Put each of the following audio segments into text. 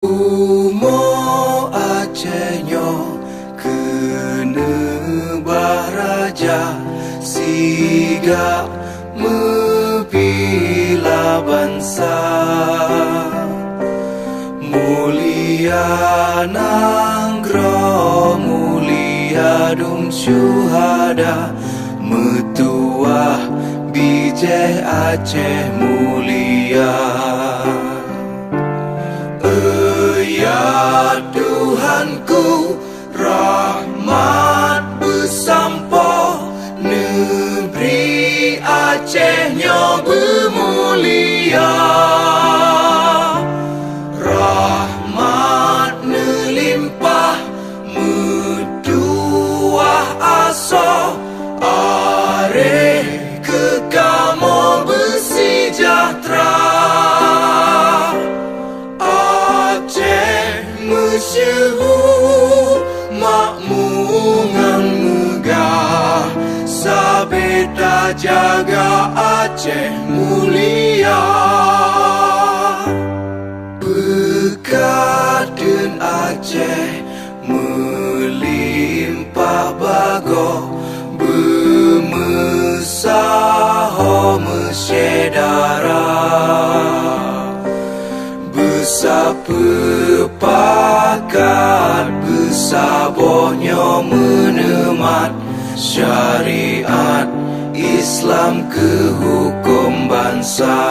Umo Acehnya kena baraja siga membela bangsa. Mulia nanggro mulia dum syuhada metuah bijih Aceh mulia. Ya Tuhanku, rahmat bersampo, negeri Acehnya bermulia. Rahmat melimpah, metuah aso, areh kekamo bersejahtera. Masyhur makmungan megah, sabeta jaga Aceh mulia. Berkat dan Aceh melimpah bago, bermesaho mesyedara. Bersepakat bersabohnya menemat syariat Islam ke hukum bangsa.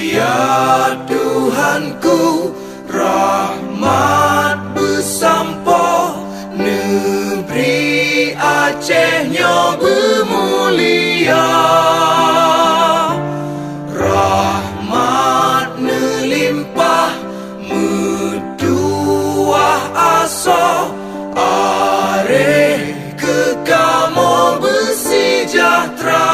Ya Tuhanku, rahmat bersampo, negeri Acehnya bermulia. Rahmat melimpah, metuah aso, areh kekamo bersejahtera.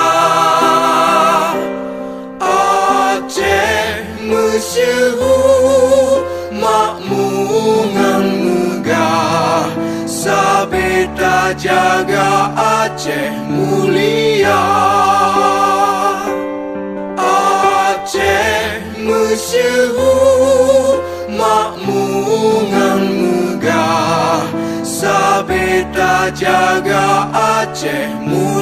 Aceh masyhur makmungan megah, sabeta jaga Aceh mulia. Aceh masyhur makmungan megah, sabeta jaga Aceh mulia.